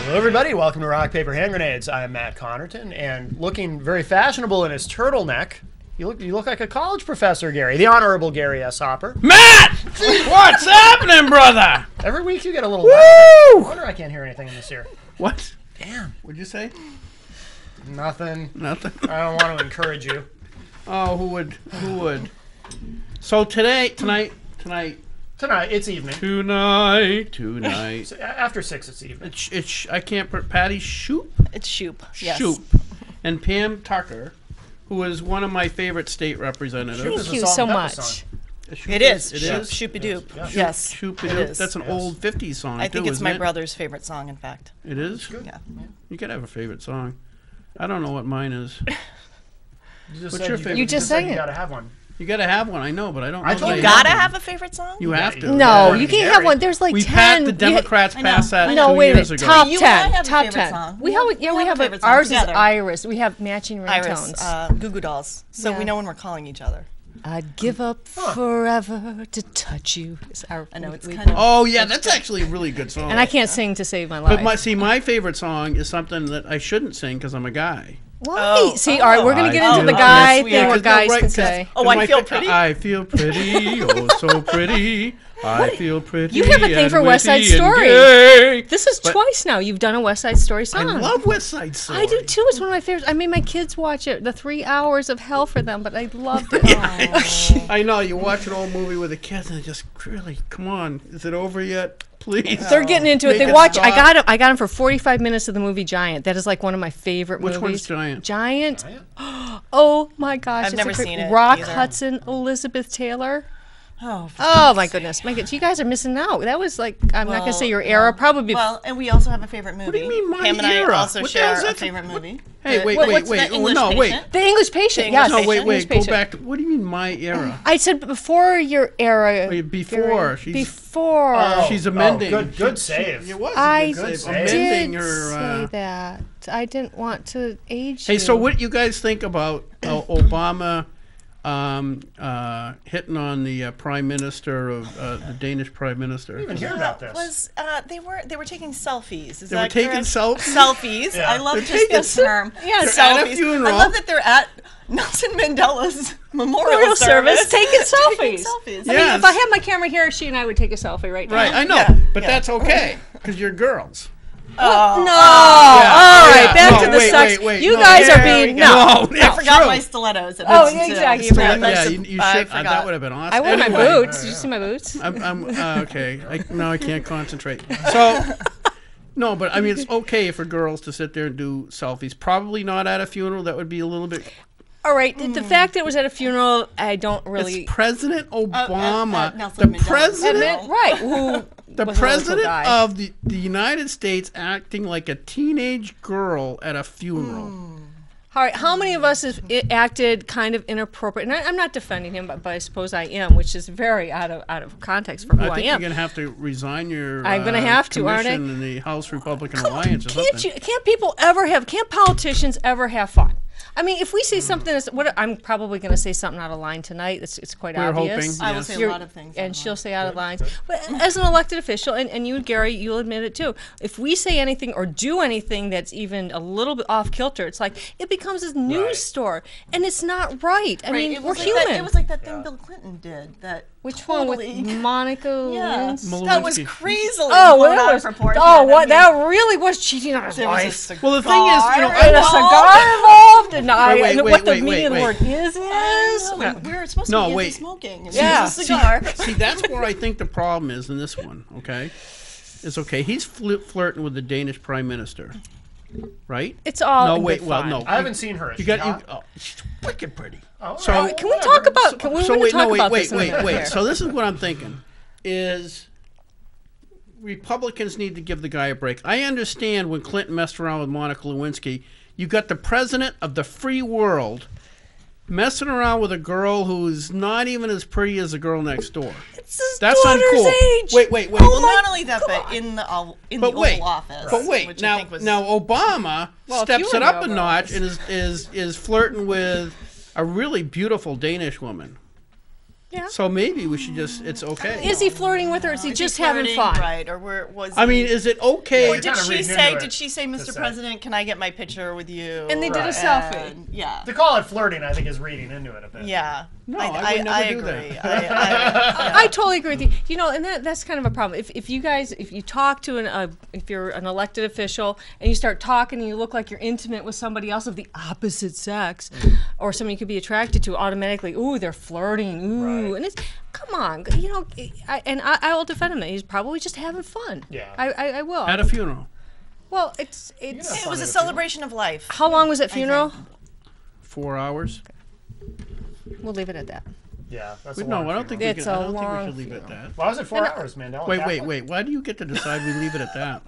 Hello, everybody. Welcome to Rock, Paper, Hand Grenades. I'm Matt Connarton, and looking very fashionable in his turtleneck, you look like a college professor, Gary. The Honorable Gary S. Hopper. Matt! What's happening, brother? Every week you get a little Woo! I wonder I can't hear anything in this ear. What? Damn. What'd you say? Nothing. Nothing. I don't want to encourage you. Oh, who would? Who would? So tonight. Tonight, it's evening. Tonight. So after 6, it's evening. It's I can't. Patty Shupe. It's Shupe. Yes. Shupe. And Pam Tucker, who is one of my favorite state representatives. Thank you so much. Song. It is. It is. Shoopy doop. Yeah. Yes. Shupe. It is. That's an old 50s song. I think too, it's isn't my it? brother's favorite song, in fact. It is. Yeah. You could have a favorite song. I don't know what mine is. What's your favorite? You just sang You it. gotta have one. You gotta have one. I know, but I don't. I know told that you I Gotta one. have a favorite song? You have to. No, Yeah. you can't have one. There's like We 10. passed the Democrats passed that No, 2 wait a years minute. ago. Top You and I 10. have a Top favorite 10. song. We have favorite it. song Ours together. is Iris. We have matching Iris, ringtones. Goo Goo Dolls. So Yeah. we know when we're calling each other. I'd give up forever to touch you. I know it's kind of. Oh yeah, that's actually a really good song. And I can't sing to save my life. But my favorite song is something that I shouldn't sing because I'm a guy. Why? Oh, See, all right, we're going to get I into the feel- guy yes, thing, we are. what guys right, can say. Oh, I feel pretty? I feel pretty, oh so pretty. I feel pretty. You have a thing and for West Side witty and Story. gay. This is But- twice now. You've done a West Side Story I song. love West Side Story. I do too. It's one of my favorites. I made my kids watch it. The 3 hours of hell for them, but I loved it. I know you watch an old movie with the kids and it just really, come on, is it over yet? Please. They're getting into it. Make They it watch. stop. I got them for 45 minutes of the movie Giant. That is like one of my favorite Which movies. one's Giant? Giant. Oh my gosh! I've it's never a great- seen it Rock either. Hudson, Elizabeth Taylor. Oh, Oh my goodness, you guys are missing out. That was like I'm not gonna say your era. Probably. Well, and we also have a favorite movie. do you mean my Pam and era? I also What the hell share is a that? favorite movie. Hey, wait. What's the Oh, English no, wait. Patient? The English Patient. The Yes. English No, wait, English go Patient. back. What do you mean my era? I said before your era. Wait, before. She's- Before. She's amending. Good save. It was a I good save. did Amending did her. say that. I didn't want to age Hey, you. so what do you guys think about Obama hitting on the prime minister of the Danish prime minister? I didn't even hear about this. Was they were taking selfies? Is They were that taking correct? selfies? Selfies. Yeah. I love They're just the taking- term. Yeah, They're at a selfies. funeral. I love that they're at Nelson Mandela's memorial Memorial service, taking Taking selfies. selfies. I mean, Yes. if I had my camera here, she and I would take a selfie right now. Right, I know, Yeah, but yeah. that's okay because you're girls. No. Yeah, All right, yeah. back No, to the wait, sex. wait, You no, guys are there we being go. no. I forgot my stilettos. At Oh, home, yeah, too. exactly. So I Yeah, must have- you I should. forgot. That would have been awesome. I wear my Anyway, boots. Did you see my boots? I'm okay. Now I can't concentrate. So, no, but I mean, it's okay for girls to sit there and do selfies. Probably not at a funeral. That would be a little bit. All right. The fact that it was at a funeral, I don't really. It's President Obama, Nelson the Mandela. president, admit, right? Who the was a little president guy. of the United States, acting like a teenage girl at a funeral. All right. How many of us have acted kind of inappropriate? And I'm not defending him, but I suppose I am, which is very out of context for who I I think am. you're going to have to resign your. I'm gonna have to, aren't I? commission in the House Republican Alliance or something. Can't politicians ever have fun? I mean, if we say something that's I'm probably going to say something out of line tonight. It's quite We're obvious. hoping. I will Yes. say a lot of things. And she'll say out of lines. But as an elected official, and you, Gary, you'll admit it too, if we say anything or do anything that's even a little bit off kilter, it's like it becomes a news Right. store, and it's not right. I mean, it we're was like human. That, it was like that thing Bill Clinton did. That Which totally, one with Monica Yeah, Lewinsky? that was Lewinsky. crazily Oh, blown that out was. of proportion. Oh, I what? mean, That really was cheating on his there was a wife. cigar Well, the thing is, you know, And a involved. cigar involved, and Wait, what the wait, meaning of the wait. word is. We were supposed to No, be wait. anti-smoking. And Yeah. it was a cigar. See, that's where I think the problem is in this one. Okay, it's okay. He's flirting with the Danish prime minister, right? It's all. No, in wait. good Well, fun. no. I haven't seen her. Is You she got. hot? Oh, she's wicked pretty. Oh, So- all right, Can we whatever. talk about? Can we So want wait, to talk no, about wait, this in a minute wait. here? So this is what I'm thinking: is Republicans need to give the guy a break. I understand when Clinton messed around with Monica Lewinsky. You got the president of the free world messing around with a girl who's not even as pretty as the girl next door. It's his That's daughter's uncool. age. Wait. Well, not only that, but in the Oval Office. But wait, which I now think was, Obama Well, if steps you it were in up the a Oval notch and is flirting with a really beautiful Danish woman. Yeah. So maybe we should it's okay. Is he flirting with her? Or is he just having fun? Right, or was I mean, is it okay? Or did she say, Mr. President, can I get my picture with you? And they did a selfie. Yeah. To call it flirting, I think, is reading into it a bit. Yeah. No, I would never do agree. that. I totally agree with you. You know, and that's kind of a problem. If you talk to if you're an elected official and you start talking and you look like you're intimate with somebody else of the opposite sex, or somebody you could be attracted to, automatically, ooh, they're flirting, ooh, and it's come on, you know. I will defend him. He's probably just having fun. Yeah, I will. At a funeral. Well, it was a celebration of life. How long was that funeral? 4 hours. We'll leave it at that. Yeah, that's I don't think we It's can. I a don't think we long should leave it at that. Why was it 4 hours, Mandela? Wait. Why do you get to decide we leave it at that?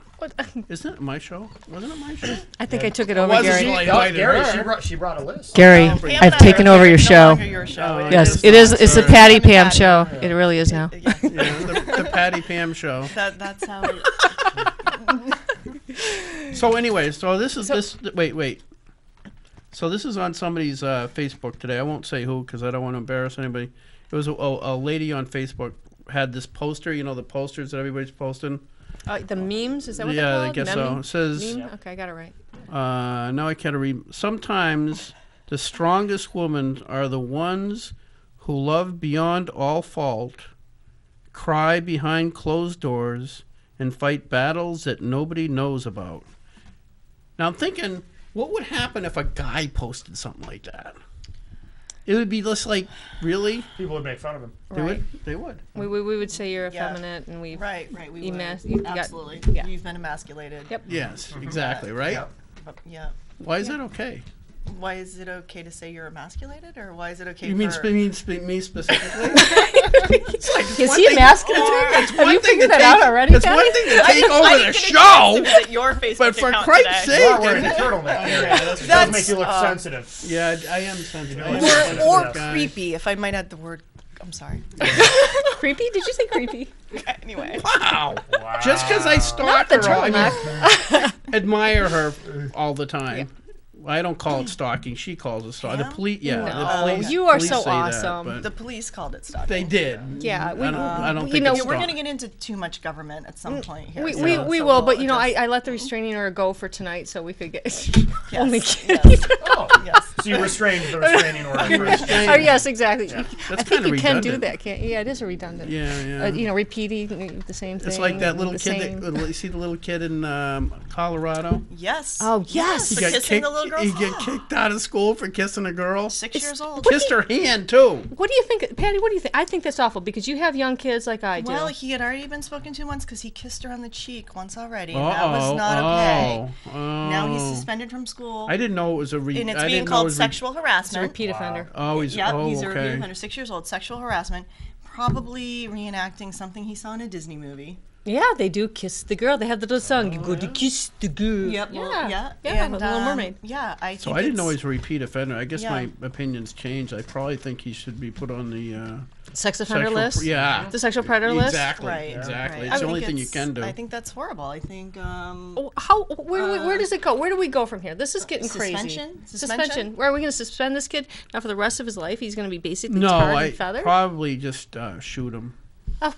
Isn't it my show? Wasn't it my show? I think I took it over, wasn't Gary. she- Gary, she brought a list. Gary, I've taken over your show. Yes, it is. It's the Patty Pam show. It really is now. Yeah, the Patty Pam show. That's how it... So anyway, wait. So this is on somebody's Facebook today. I won't say who because I don't want to embarrass anybody. It was a lady on Facebook had this poster. You know the posters that everybody's posting. The memes, is that what they're called? Yeah, I guess so. It says. Meme? Okay, I got it right. Now I can't read. Sometimes the strongest women are the ones who love beyond all fault, cry behind closed doors, and fight battles that nobody knows about. Now I'm thinking, what would happen if a guy posted something like that? It would be just like, really? People would make fun of him. They would. We would say you're effeminate, and we Right, we would. Absolutely. Yeah. You've been emasculated. Yep. Yes, exactly, right? Yep. Yeah. Why is that okay? Why is it okay to say you're emasculated, or why is it okay You mean me specifically? Is he emasculated? Have you figured that out already, It's one thing to take over the show, but for Christ's sake. You're wearing a turtleneck, Gary. That does make you look sensitive. Yeah, I am sensitive. Or creepy, if I might add the word. I'm sorry. Creepy? Did you say creepy? Anyway. Wow. Just because I stalk her, I admire her all the time. Yeah. I don't call it stalking. She calls it stalking. Yeah? The police, yeah. No, the police, you are police so say awesome. That, The police called it stalking. they did. Yeah, I don't you think know, it's We're stalking. going to get into too much government at some point here. We so will, but you know, adjust. I let the restraining order go for tonight, so we could get. Yes, Only yes. kidding. Oh, Yes. so you restrained the restraining order. Oh yes, exactly. I think kinda you can do redundant. that, can't you? Yeah, it is a redundant. Yeah. You know, repeating the same thing. It's like that little the kid. same- You see the little kid in Colorado? Yes. Oh yes. For kissing the little girl. He got kicked out of school for kissing a girl. 6 years old. Kissed her hand too. What do you think, Patty? What do you think? I think that's awful because you have young kids like I do. Well, he had already been spoken to once because he kissed her on the cheek once already, and that was not okay. Now he's suspended from school, I didn't know it was a and it's I being didn't know it called was sexual He's a harassment. repeat offender. Oh, he's He's a repeat okay. offender, 6 years old, sexual harassment, probably reenacting something he saw in a Disney movie. Yeah, they do kiss the girl. They have the little song. You go to kiss the girl. Yep. Yeah. And, with Little Mermaid. Yeah, I think So I didn't know he it's- was a repeat offender. I guess Yeah. my opinions changed. I probably think he should be put on the Sex offender sexual list. Yeah. The sexual predator list. Exactly. Right. Exactly. Right. It's I the only think thing you can do. I think that's horrible. I think Where does it go? Where do we go from here? This is getting crazy. Suspension? Where are we going to suspend this kid now for the rest of his life? He's going to be basically No, tarred I and feathered. probably just shoot him. Oh,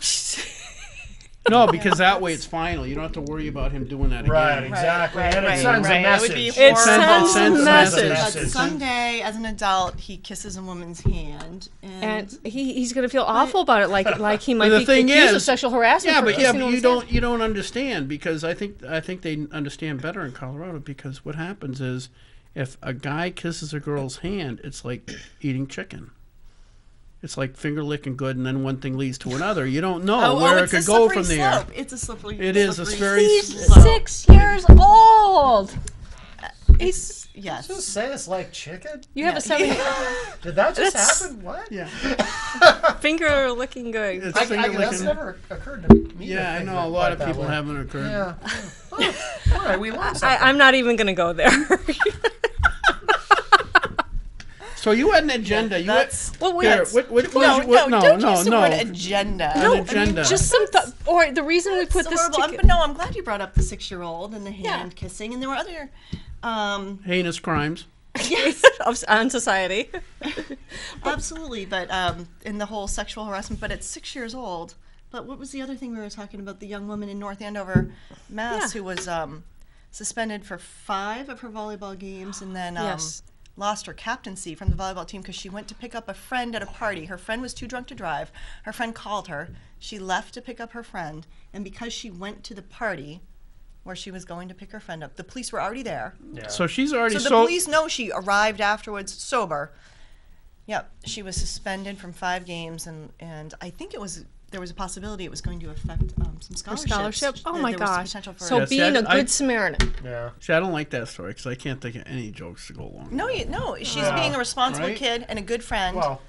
No, because that way it's final. You don't have to worry about him doing that again. Right, exactly. Right, And it right, sends right. a That would message. be It horrible. sends a message. But someday, as an adult, he kisses a woman's hand, and he's going to feel awful about it, like he might the be thing accused of is- sexual harassment. Yeah, for but kissing a woman's hand. you don't understand because I think they understand better in Colorado because what happens is if a guy kisses a girl's hand, it's like eating chicken. It's like finger licking good, and then one thing leads to another. You don't know where it it's could a go slippery from there. slope. It's a slippery. It is. It's very. He's slow. 6 years old. It's yes. Just say it's like chicken? You have a 7 Did that just That's- happen? What? Yeah. finger licking good. It's That's finger licking. never occurred to me. Yeah, I to know think a lot of that people way. haven't occurred. Yeah. Oh, all right, we learned something. I'm not even going to go there. So you had an agenda. You had, Well, wait. here, what was No, you- what- don't use the word agenda. No, agenda. Just some or the reason we put So this horrible. together. I'm glad you brought up the 6-year-old and the hand kissing, and there were other. Heinous crimes. Yes, on society. Absolutely, but in the whole sexual harassment. But at 6 years old. But what was the other thing we were talking about? The young woman in North Andover, Mass, who was suspended for 5 of her volleyball games, and then lost her captaincy from the volleyball team because she went to pick up a friend at a party. Her friend was too drunk to drive. Her friend called her. She left to pick up her friend, and because she went to the party where she was going to pick her friend up, the police were already there. Yeah. So she's already So the police know she arrived afterwards sober. Yep, she was suspended from 5 games, and I think there was a possibility it was going to affect some scholarships. Scholarship? Oh There my was gosh. potential for So being a good Samaritan. Yeah. See, I don't like that story because I can't think of any jokes to go along. No, she's being a responsible Right? kid and a good friend, Well,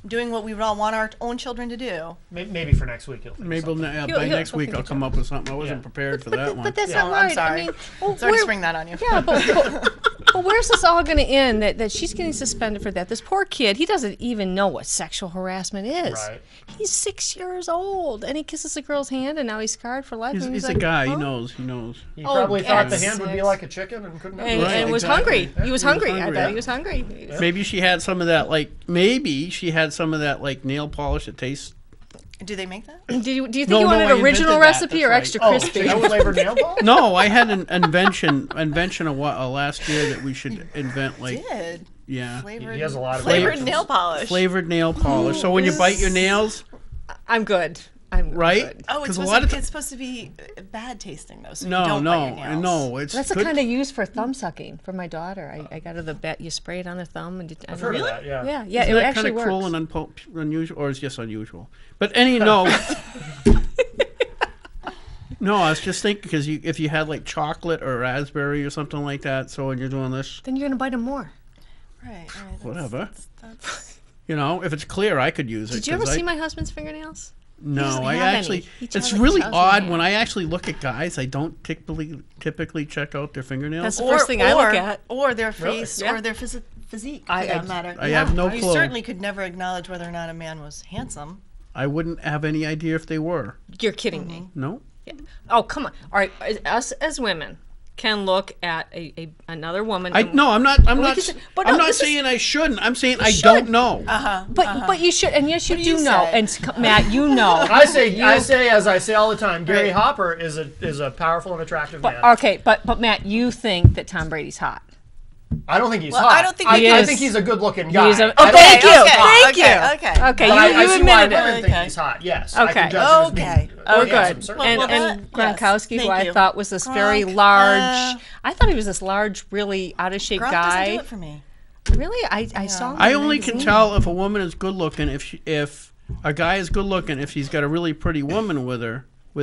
doing what we would all want our own children to do. maybe for next week you'll think Maybe something. by He'll next week think I'll of come up with something. I wasn't Yeah. prepared for that one. But that's Yeah, not I'm right. sorry. I mean, well, Sorry to where- spring that on you. Yeah, but where's this all going to end? That she's getting suspended for that. This poor kid, he doesn't even know what sexual harassment is. Right. He's 6 years old, and he kisses a girl's hand, and now he's scarred for life. He's and a like, guy. He huh? knows. He knows. He Oh, probably thought the at hand would be 6. like a chicken and couldn't. And, Right, and was exactly. hungry. He was hungry. I bet he was hungry. Maybe she had some of that, like nail polish that tastes. Do they make that? Do you think No, you no, wanted I invented original that. recipe or That's extra Oh, crispy? chicken flavored nail polish? No, I had an invention last year that we should invent. Like, Did yeah, flavored, He has a lot of flavored inventions. nail polish. flavored nail polish. So when you bite your nails, I'm good. I'm right? good. Oh, it's 'Cause supposed to be bad tasting though. So you No, don't bite your nails. no. It's That's the good. kind of used for thumb sucking for my daughter. I got her the bet. You spray it on her thumb and I've heard of that. Yeah. Yeah, Isn't it that actually kind of cruel works. and unusual, or is just unusual? But no, I was just thinking because if you had like chocolate or raspberry or something like that, so when you're doing this, Then you're gonna bite them more. Right. That's, whatever. That's, If it's clear, I could use it. Did you ever 'cause see my husband's fingernails? No, doesn't I have actually. any. He It's tells- really tells me odd that. when I actually look at guys. I don't typically check out their fingernails. That's the first thing I look at. Or their face, Yeah. or their physique, for I- that matter. I have no You clue. certainly could never acknowledge whether or not a man was handsome. I wouldn't have any idea if they were. You're kidding me. No. Oh, come on. All right, us as women can look at another woman. I'm not. I'm not this is- saying I shouldn't. I'm saying I should. don't know. But you should, and yes, you do do you know. say? And Matt, you know. I say as I say all the time. Gary Hopper is a powerful and attractive man. Okay, but Matt, you think that Tom Brady's hot? I don't think he's Well, hot. I don't think I, he I is. think he's a good-lking guy. He's a- I oh, don't thank think you. he's hot. Thank you. Okay. Okay, But I you see why admitted women it. think Okay. he's hot. Yes. I Okay. can judge him as being Okay. We're handsome, good. certainly. And, Well, and yes, Gronkowski, who thank I you. thought was this very Gronk, large. I thought he was this large, really out of shape Gronk guy. doesn't do it for me. Really, I saw. Him in I a only can magazine. tell if a woman is good looking if a guy is good looking if he's got a really pretty woman with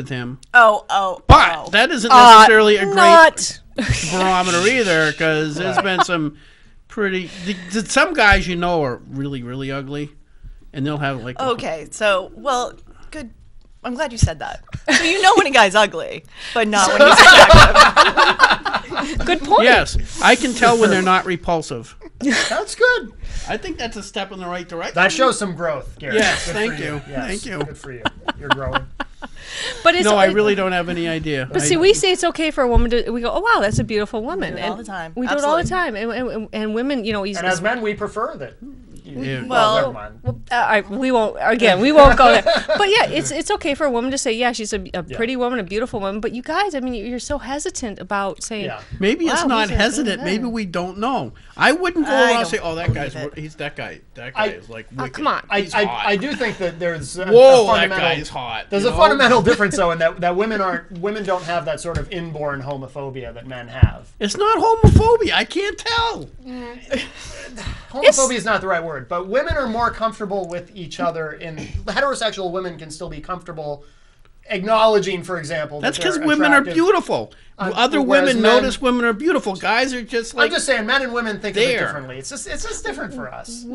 him. But that isn't necessarily a great Not. barometer either because there's been some pretty. Some guys are really really ugly, and they'll have like. Okay, so, well, good. I'm glad you said that. So you know when a guy's ugly, but not when he's attractive. Good point. Yes, I can tell when they're not repulsive. That's good. I think that's a step in the right direction. That shows some growth, Gary. Yes, Good thank for you. Yes, Thank you. Good for you. You're growing. But it's, No, I really don't have any idea. But see, we say it's okay for a woman to. We go, oh wow, that's a beautiful woman. We do it all the time. We do it all the Absolutely. time, and women, he's. And as men, we prefer that. Yeah. Well, never mind. We won't. Again, we won't go there. But yeah, it's okay for a woman to say, yeah, she's a pretty woman, a beautiful woman. But you guys, I mean, you're so hesitant about saying. Yeah. Maybe it's Wow, not he's a- hesitant. Maybe we don't know. I wouldn't go I around and don't say, "Oh, that guy's believe it. he's that guy. That guy is like wicked. come on. He's hot. I do think that there's a Whoa, that fundamental, guy is hot. There's you a know? fundamental difference though in that women don't have that sort of inborn homophobia that men have. It's not homophobia. I can't tell. Homophobia is not the right word, but women are more comfortable with each other. In heterosexual women can still be comfortable acknowledging, for example, That's because because women are beautiful. Other whereas women men- notice women are beautiful. Guys are just like I'm just saying, men and women think of it there. differently. It's just different for us.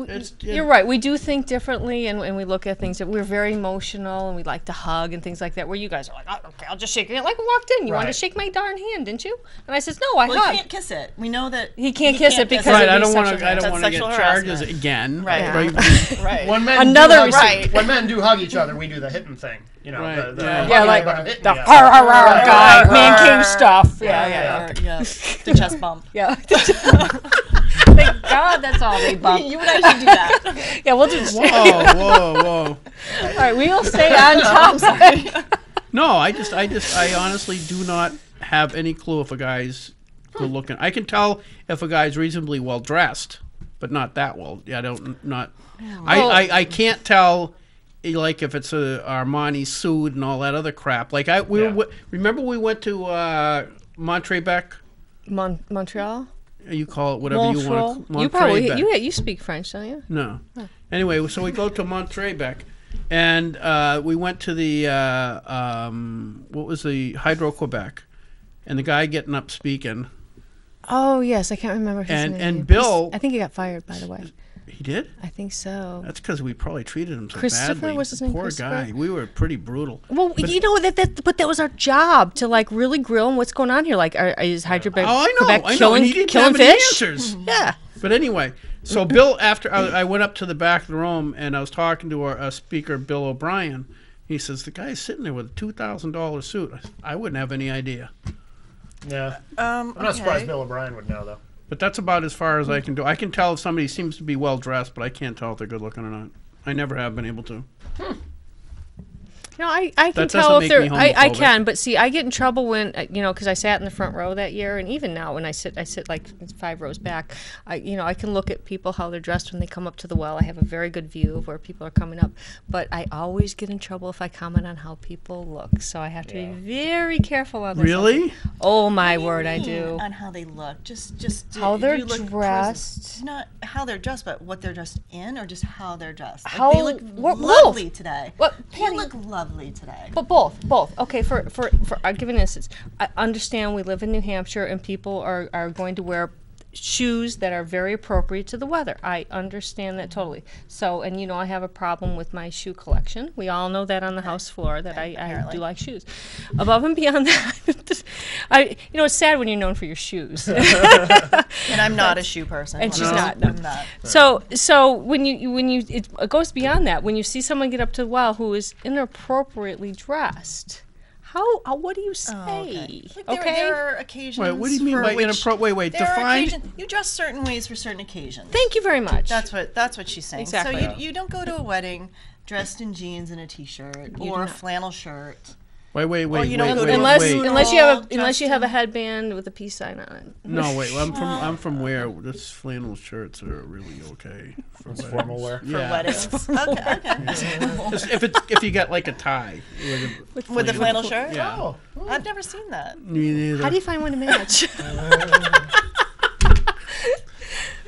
You're right. We do think differently, and we look at things that we're very emotional, and we like to hug and things like that. Where you guys are like, oh, okay, I'll just shake your hand. Like I walked in, you wanted to Right. shake my darn hand, didn't you? And I says, no, I Well, hugged. he can't kiss it. We know that He can't kiss it because right. it'd I be don't want sexual to. I don't That's want to get sexual charges harassment. again. Right. Yeah. Right. When men Another do hug, right. When men do hug each other, we do the hitting thing. You know, Right, the yeah. Yeah, hugging, like but I'm hitting the you. har har har guy, man cave stuff. Yeah. Yeah. The chest bump. Yeah. Thank God That's all they bump. You and I should do that. Yeah, we'll do. Whoa. All right, we will stay on top. No, I honestly do not have any clue if a guy's good looking. I can tell if a guy's reasonably well dressed, but not that well. Yeah, I can't tell, like, if it's a Armani suit and all that other crap. Like remember we went to Montrebec. Montreal. You call it whatever you want. You probably you speak French, don't you? No. Oh. Anyway, so we go to Montrebec, and we went to the what was the Hydro-Quebec, and the guy getting up speaking. Oh yes, I can't remember his name. And Bill, I think he got fired, by the way. He did? I think so. That's because we probably treated him so Christopher, badly. was his name? Poor guy. We were pretty brutal. Well, you know but that was our job to like really grill him. What's going on here? Like, is Hydro-Quebec I know. killing, And he didn't killing have any fish? answers. Yeah. But anyway, so Bill, after I went up to the back of the room and I was talking to our speaker, Bill O'Brien. He says, the guy's sitting there with a $2,000 suit. I wouldn't have any idea. Yeah. I'm not surprised Bill O'Brien would know, though. But that's about as far as I can do. I can tell if somebody seems to be well dressed, but I can't tell if they're good looking or not. I never have been able to. No, I can That tell doesn't if make they're. me I homophobic. can, but see, I get in trouble when because I sat in the front row that year, and even now when I sit like 5 rows back. I can look at people how they're dressed when they come up to the well. I have a very good view of where people are coming up, but I always get in trouble if I comment on how people look. So I have to be very careful on this. Really? Oh my word, I do. On how they look, just How they're you look dressed. not how they're dressed, but what they're dressed in, or just how they're dressed. Like, How- they look what- lovely both. today. What- You Patty- look lovely today. But both. Okay, for I'll give an instance. I understand we live in New Hampshire and people are going to wear shoes that are very appropriate to the weather. I understand that totally. So, and I have a problem with my shoe collection. We all know that on the house floor that I do like shoes. Above and beyond that, it's sad when you're known for your shoes. And I'm not a shoe person. And she's No, not, no. I'm not. So when you it goes beyond that. When you see someone get up to the well who is inappropriately dressed, what do you say? Okay. Like Okay. there are occasions. Wait, what do you mean for by which inappropriate? Wait, there are define. occasions- you dress certain ways for certain occasions. Thank you very much. That's what she's saying. Exactly. So you don't go to a wedding dressed in jeans and a t-shirt or a flannel shirt. Wait. you don't go to unless wait. unless you have Funeral, unless you have a Justin. headband with a peace sign on it. No, wait. I'm from where? This flannel shirts are really okay for weddings. Formal wear. For Yeah. weddings. Okay. If you got like a tie With the flannel shirt? Yeah. Oh. I've never seen that. Me neither. How do you find one to match?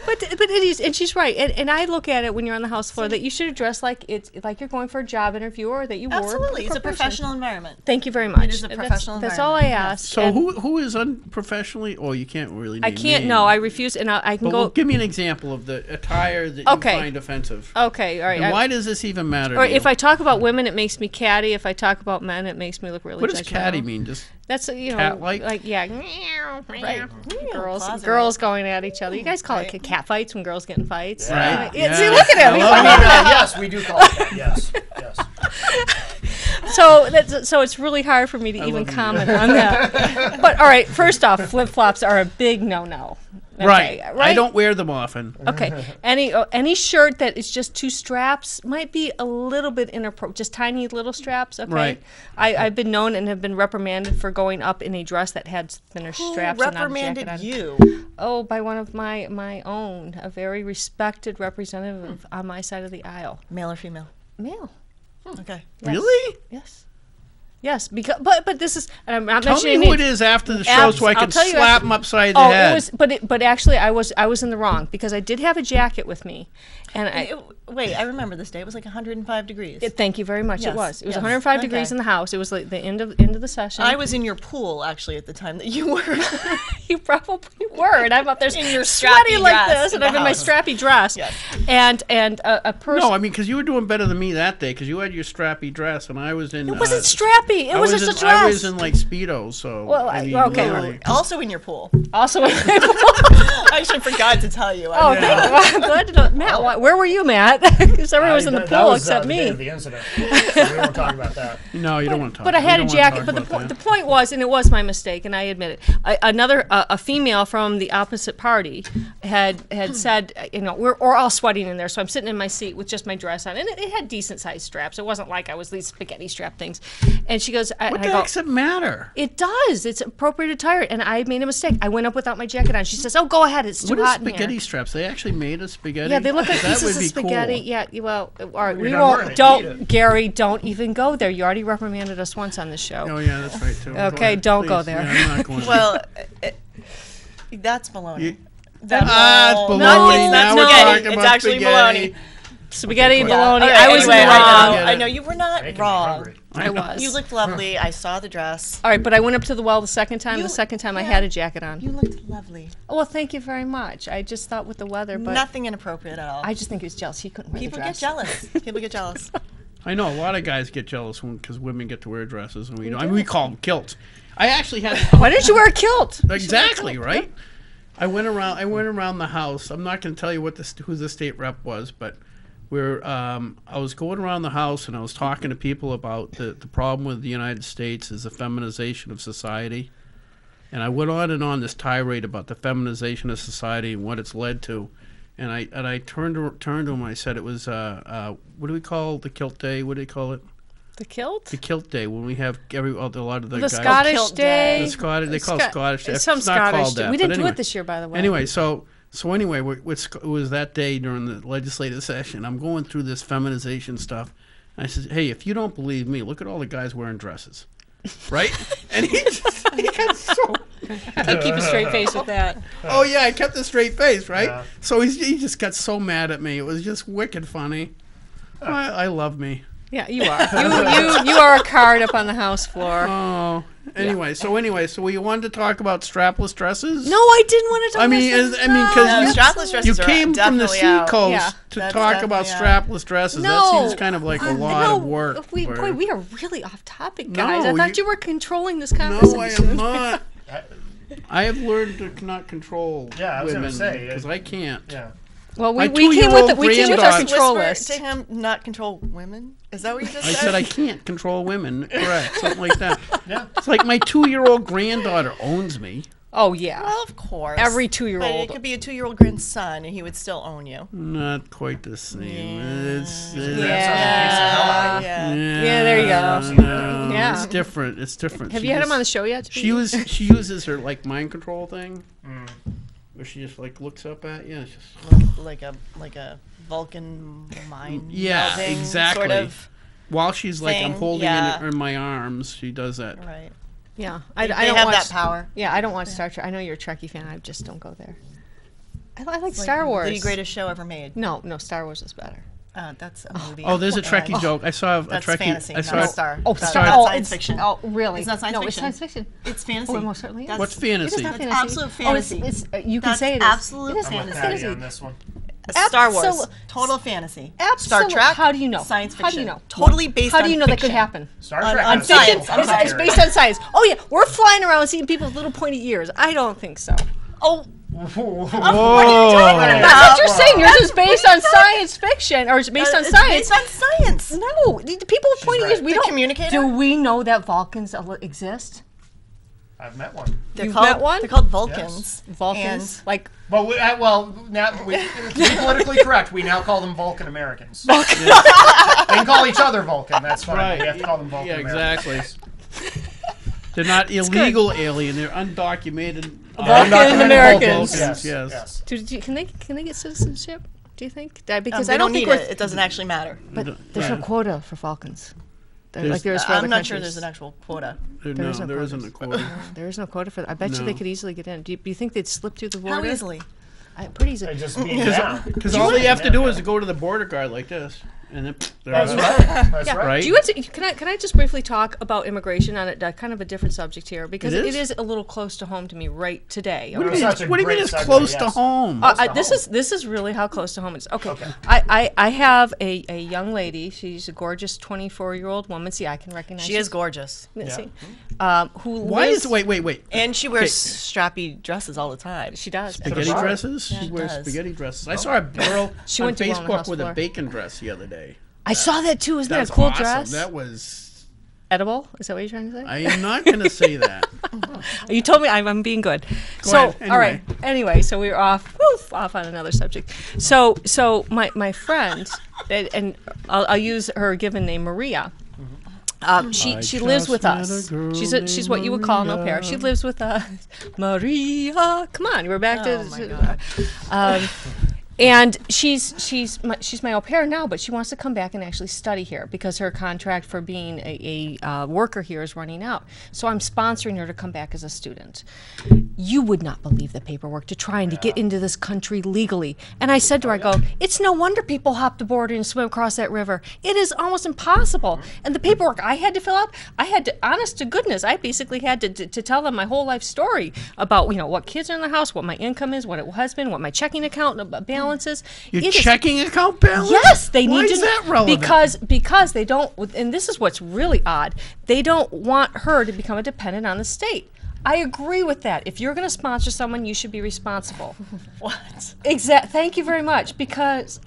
But it is, and she's right. And I look at it when you're on the house floor that you should address like it's like you're going for a job interview or that you work. Absolutely. It's a corporation. professional environment. Thank you very much. It is a professional That's all I environment, ask. So And who is unprofessionally? Oh, you can't really. I name can't. names. No, I refuse. And I can But go. give me an example of the attire that Okay. you find offensive. Okay. All right. And why does this even matter? or to you? if I talk about women, it makes me catty. If I talk about men, it makes me look really. What does judgmental. catty mean? Just That's Cat-like? like yeah, Right. Closet. girls going at each other. You guys call it cat fights when girls get in fights, Right. Yeah, see, Yeah. look at him. I He's love like- it. Yes, we do call it that. Yes. So it's really hard for me to even love you. comment on that. But all right, first off, flip flops are a big no. right. I don't wear them often. Okay. Any shirt that is just two straps might be a little bit inappropriate. Just tiny little straps. Okay. Right. I've been known and have been reprimanded for going up in a dress that had thinner Who straps. and not a reprimanded jacket on. you? Oh, by one of my own, a very respected representative on my side of the aisle. Male or female? Male. Okay. Yes. Really? Yes. Because but this is and I'm not Tell mentioning me who it names. is after the show so I I'll can tell you slap after- him upside the Oh, head. it was, but actually, I was in the wrong because I did have a jacket with me, and Wait, I remember this day. It was like 105 degrees. thank you very much. Yes, It was. It was yes. 105 degrees Okay. in the house. It was like the end of the session. I was in your pool actually at the time that you were. You probably were, and I'm up there In your sweaty strappy like dress this, in and I'm the in my house. strappy dress. Yes. And a person. No, I mean, because you were doing better than me that day because you had your strappy dress and I was in. It wasn't strappy. be. It was just a dress. I was in like Speedos, so. Well, okay. literally. Also in your pool. Also, I actually forgot to tell you. oh, I'm glad to know. Matt, where were you, Matt? Because everyone was in the That pool was, except the me. day of the incident. So we won't talk about that. No, you don't want to talk. But I had we a don't wanna jacket. talk But about the that. point was, and it was my mistake, and I admit it. A female from the opposite party had said, we're all sweating in there, so I'm sitting in my seat with just my dress on, and it had decent sized straps. It wasn't like I was these spaghetti strap things. And she goes, What the heck does it matter? it does. It's appropriate attire, and I made a mistake. I went up without my jacket on. She says, "Oh, go ahead. It's too What are hot in spaghetti here." straps? They actually made a spaghetti. Yeah, they look like that pieces would of be spaghetti. Cool. Yeah, well, all right, we not won't. wearing it. Eat Don't, it. Gary, don't even go there. You already reprimanded us once on the show. Oh yeah, that's right too. Go Okay, ahead, don't go please. there. Yeah, I'm not going. Well, that's baloney. You- That's it's baloney. No, now that's we're spaghetti. talking It's about actually spaghetti. baloney. Spaghetti and Yeah. bologna. Okay, I was anyway, wrong. I know you were not Making me wrong. hungry. I was. You looked lovely. I saw the dress. All right, but I went up to the well the second time. You- The second time I yeah. had a jacket on. You looked lovely. Oh, well, thank you very much. I just thought with the weather, but Nothing inappropriate at all. I just think he was jealous. He couldn't wear People the get dress. jealous. People get jealous. I know a lot of guys get jealous because women get to wear dresses, and we don't. I mean, we call them kilts. I actually had Why didn't you wear a kilt? exactly right. I went around the house. I'm not going to tell you who the state rep was, but I was going around the house and I was talking to people about the problem with the United States is the feminization of society. And I went on and on this tirade about the feminization of society and what it's led to. And I turned to him and I said it was what do we call the kilt day? What do they call it? The kilt? The kilt day when we have a lot of the The guys. Scottish Kilt day. day. The Scottish. They call it Scottish. It's It's some not Scottish called day. that, We but didn't do anyway. it this year, by the way. Anyway, so anyway, it was that day during the legislative session. I'm going through this feminization stuff. And I said, "Hey, if you don't believe me, look at all the guys wearing dresses, right?" And he got so. You keep a straight face with that. Oh yeah, I kept a straight face, right? Yeah. So he just got so mad at me. It was just wicked funny. I love me. Yeah, you are. You are a card up on the house floor. Oh, anyway, so you wanted to talk about strapless dresses? No, I didn't want to talk I mean, about because No, you strapless dresses you are came from the definitely out. seacoast Yeah. to That's talk about definitely out. strapless dresses. No, That seems kind of like a lot of work. We are really off topic, guys. No, I thought you- you were controlling this No, conversation. I am not. I have learned to not control Yeah, I was gonna women say, because I can't. Yeah. Well, My we came with two-year-old our granddaughter- control Whisper list. to him, not control women. Is that what you just I said? said I can't control women. Correct, something like that. Yeah. It's like my 2-year-old granddaughter owns me. Oh yeah. Well, of course. Every But 2-year-old. it could be a 2-year-old grandson, and he would still own you. Not quite the same. It's, Yeah. Yeah, there you go. No, Yeah. it's different. It's different. Have She you had just- him on the show yet? She uses her like mind control thing, where she just like looks up at you. It's just, Like a Vulcan mind. Yeah, melding exactly. Sort of. while she's like I'm Thing, holding yeah. her in my arms, she does that. Right. Yeah, They I don't have watch that power. Yeah, I don't watch Star Trek. I know you're a Trekkie fan. I just don't go there. I like Star Wars. The greatest show ever made. No, Star Wars is better. That's a movie. Oh, there's a And Trekkie joke. I saw a That's Trekkie. fantasy, I saw not a- Star. Oh, That's Star. not Oh, science it's fiction. Oh, really? It's not science no, fiction. it's science fiction. It's fantasy. Oh, it most certainly is. That's- What's fantasy? It is not That's fantasy. absolute Oh, fantasy. it's you can That's say it is. absolute It is I'm with fantasy. Patty on this one. Star Wars. Absolute- Total fantasy. Star Absolute- Trek. How do you know? Science How fiction. do you know? Totally based on How do you know that could fiction. happen? Star On- Trek on has science. fiction. I'm It's based on science. Oh yeah, we're flying around seeing people with little pointy ears. I don't think so. Oh, Whoa. That's what you're saying. Yours is based on science fiction, or it's based on it's science. based on science. No, the people with pointy right. ears. We The don't communicator? Do we know that Vulcans exist? I've met one. They're You've called, met one? They're called Vulcans. Vulcans, like Well, now to be politically correct, we now call them Vulcan Americans. They can call each other Vulcan. That's fine. Right. We have to call them Vulcan Yeah, Americans. exactly. They're not illegal alien. They're undocumented. Vulcan Americans. Vulcans, Yes. yes. Can they get citizenship? Do you think? Because They I don't need think we're. it. It doesn't actually matter. But there's no quota for Vulcans. There's- Like there is for other I'm not sure countries. there's an actual quota. No, is no there quotas. isn't a quota. There is no quota for that. I bet you No. they could easily get in. Do you think they'd slip through the border? How easily? Pretty easy. They just beat it down. Because all you have to do is go to the border guard like this, and then That's right. That's Yeah. right. Do you want to, can I just briefly talk about immigration on a kind of a different subject here, because It it is? is a little close to home to me right today. What do okay? you mean? Such a What do you mean great it's segue, close to yes. home? This is really how close to home it is. Okay. I have a young lady. She's a gorgeous 24-year-old woman. See, I can recognize She is gorgeous. See, who Why lives, is wait? And she wears strappy dresses all the time. she does Spaghetti Right. dresses? She wears does. spaghetti dresses. I saw a girl She on went to Wellness Facebook House with a floor. bacon dress the other day. I saw that too. Isn't that That's a cool awesome. dress? That was. Edible? Is that what you're trying to say? I am not going to say that. You told me I'm being good. ahead, All right. Anyway, so we were off on another subject. So my friend, and I'll use her given name, Maria. She lives with us. She's what you would call an au pair. She lives with us. Maria, come on, we're back to. And she's my au pair now, but she wants to come back and actually study here because her contract for being a worker here is running out. So I'm sponsoring her to come back as a student. You would not believe the paperwork to trying to get into this country legally. And I said to her, I go, it's no wonder people hop the border and swim across that river. It is almost impossible. And the paperwork I had to fill out, I had to, honest to goodness, I basically had to tell them my whole life story about, what kids are in the house, what my income is, what it has been, what my checking account balances. Your It is- checking account balance? Yes, they Why need is to that relevant? because they don't, and this is what's really odd. They don't want her to become a dependent on the state. I agree with that. If you're going to sponsor someone, you should be responsible. What? Thank you very much, because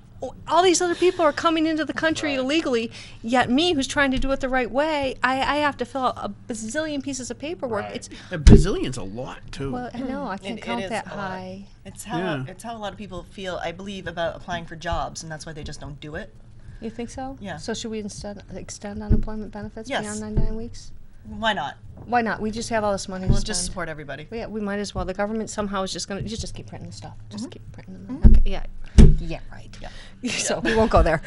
all these other people are coming into the country illegally, yet me, who's trying to do it the right way, I have to fill out a bazillion pieces of paperwork. Right. It's A bazillion's a lot, too. well, I know I can't It count is that a lot. high. It's how Yeah. it's how a lot of people feel, I believe, about applying for jobs, and that's why they just don't do it. You think so? Yeah. So should we instead extend unemployment benefits Yes. beyond 99 weeks? Why not? Why not? We just have all this money to We'll spend. just support everybody. Yeah, we might as well. The government somehow is just going to just keep printing the stuff. Just keep printing the money. Okay, yeah, right. Yeah. So we won't go there.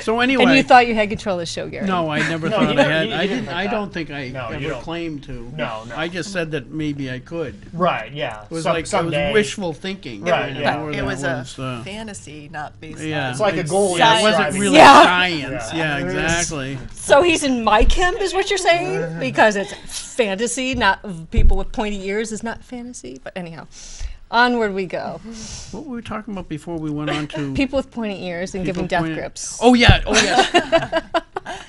So anyway. And you thought you had control of the show, Gary? No, I never No, thought you I never- had. you I didn't didn't. think I that. don't think I No, you ever don't. claimed to. No. I just said that maybe I could. Right. Yeah. It was Someday. it was wishful thinking. Right, you know, yeah. more It than was a fantasy, not based yeah. on. It's like a goal Yeah, you're it wasn't striving really for. Yeah. science. Yeah. Yeah, exactly. So he's in my camp, is what you're saying? Because it's fantasy, not people with pointy ears is not fantasy. But anyhow, onward we go. What were we talking about before we went on to People with pointy ears and giving death pointing- grips. Oh yeah, oh yeah.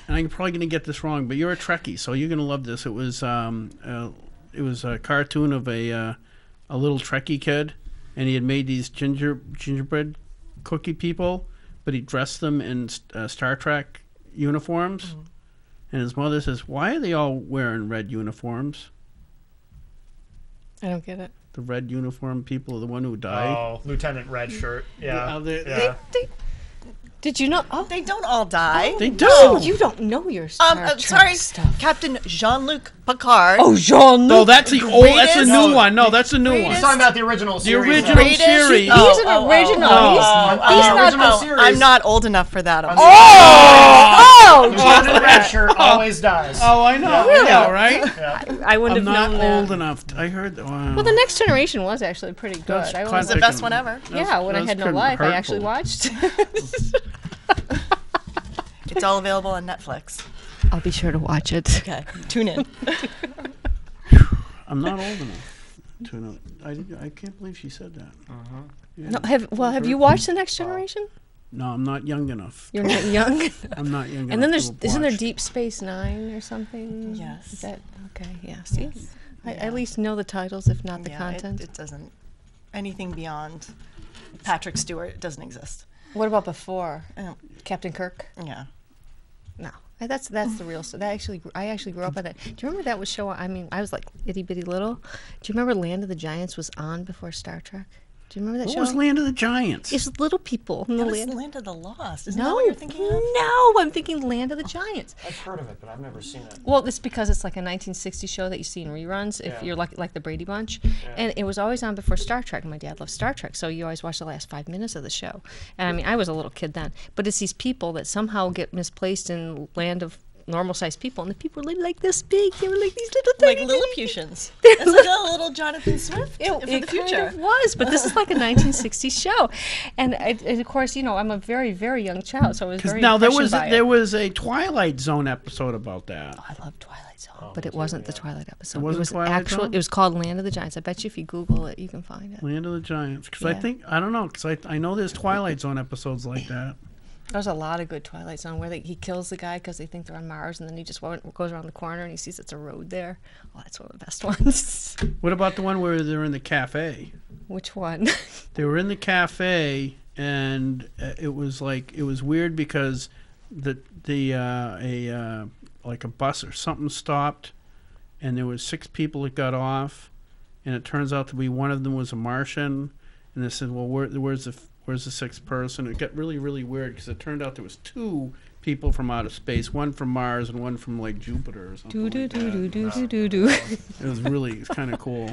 And I'm probably gonna get this wrong, but you're a Trekkie, so you're gonna love this. It was a cartoon of a little Trekkie kid, and he had made these gingerbread cookie people, but he dressed them in Star Trek uniforms. And his mother says, "Why are they all wearing red uniforms? I don't get it. The red uniform people are the one who died." Oh, Lieutenant Red Shirt. Yeah. they- Did you know? Oh, They don't all die. They do. you don't know your Star Trek Sorry, stuff. Captain Jean-Luc Picard. Oh, Jean. No, that's the old. That's the Greatest- new one. No, that's the new one. He's talking about the original The series. original Greatest- series. He's an original. He's the not. original Oh, series. I'm not old enough for that. I'm Lieutenant Red Shirt always dies. Oh, I know. I know, right? I wouldn't I'm have not known old that. enough. I heard. Wow. Well, the Next Generation was actually pretty good. That's I classic. was, the best one ever. yeah, when I had no life, I actually watched. It's all available on Netflix. I'll be sure to watch it. Okay, tune in. I'm not old enough to know. I can't believe she said that. Yeah. No, have you watched The Next Generation? No, I'm not young enough. You're not young. I'm not young enough. And then to there's have isn't there watched. Deep Space Nine or something? Yes. Is that okay? Yeah. See, Yes. I at least know the titles, if not the content. It doesn't. Anything beyond Patrick Stewart doesn't exist. What about before Oh, Captain Kirk? yeah. No, that's the real story. I actually grew up on that. Do you remember that was show? I mean, I was like itty bitty little. Do you remember Land of the Giants was on before Star Trek? Do you remember that What show? was Land of the Giants? It's little people in the That was land. Land of the Lost. Isn't that No, what you're thinking of? no, I'm thinking Land of the Giants. I've heard of it, but I've never seen it. Well, it's because it's like a 1960s show that you see in reruns if Yeah. you're like the Brady Bunch. And it was always on before Star Trek. And my dad loved Star Trek, so you always watch the last 5 minutes of the show. And I mean, I was a little kid then. But it's these people that somehow get misplaced in land of normal-sized people, and the people were like this big. They were like these little Like tiny Lilliputians. It's like a little Jonathan Swift for the future. Kind of was, but this is like a 1960s show, and of course, I'm a very, very young child, so I was very Now impressioned by it. there was a Twilight Zone episode about that. I love Twilight Zone, but it wasn't the Twilight episode. It wasn't was Twilight Zone? It was called Land of the Giants. I bet you if you Google it, you can find it. Land of the Giants. Because Yeah. I don't know, because I know there's Twilight Zone episodes like that. There's a lot of good Twilight Zone where he kills the guy because they think they're on Mars, and then he just goes around the corner and he sees it's a road there. Oh, that's one of the best ones. What about the one where they're in the cafe? Which one? They were in the cafe, and it was weird because like a bus or something stopped, and there was 6 people that got off, and it turns out to be one of them was a Martian, and they said, well, where's the 6th person? It got really, really weird because it turned out there was 2 people from outer space, one from Mars and one from like Jupiter or something. Do like do that. do do do do. It's kind of cool.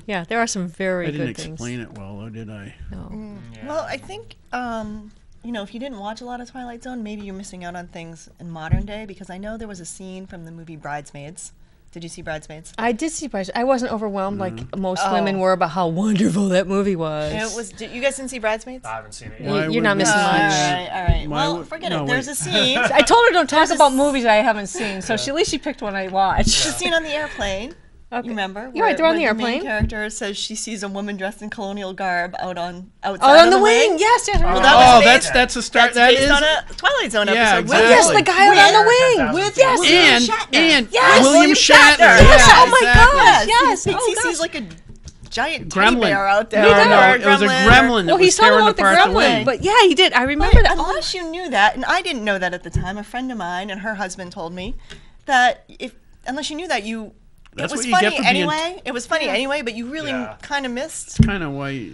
Yeah, there are some very I didn't good things. explain it well, though, did I? No. Well, I think, if you didn't watch a lot of Twilight Zone, maybe you're missing out on things in modern day, because I know there was a scene from the movie Bridesmaids. Did you see Bridesmaids? I did see Bridesmaids. I wasn't overwhelmed like most Oh. women were about how wonderful that movie was. You guys didn't see Bridesmaids? I haven't seen it yet. You- Why You're would not we- missing All much. right, all right. Why Well, would- forget no, it. There's wait. a scene. I told her don't talk about movies I haven't seen, so at least she picked one I watched. The scene on the airplane. Okay. You remember? You're right, they're on where the main airplane. character says she sees a woman dressed in colonial garb outside Oh, on of the wing. Yes, yes. Well, yes. that was Oh, based- that's the start. That's That based is. on a Twilight Zone Yeah, episode. exactly. Yes, the guy on the wing. With Yes. And Yes, William Shatner. Yes. Yeah, Oh my exactly. gosh. Yes. He Oh, sees gosh. like a giant teddy Gremlin. bear out there. No, does. no, or it was a gremlin that Well, he was saw tearing one with the apart the gremlin, wing. but yeah, he did. I remember that. Unless you knew that, and I didn't know that at the time. A friend of mine and her husband told me that unless you knew that, That's it was what you get funny for being- anyway. It was funny anyway, but you really Yeah. kind of missed. Kind of why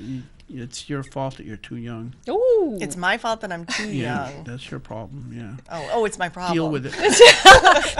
it's your fault that you're too young. Ooh. It's my fault that I'm too Yeah, young. that's your problem. Yeah, Oh, it's my problem. deal with it.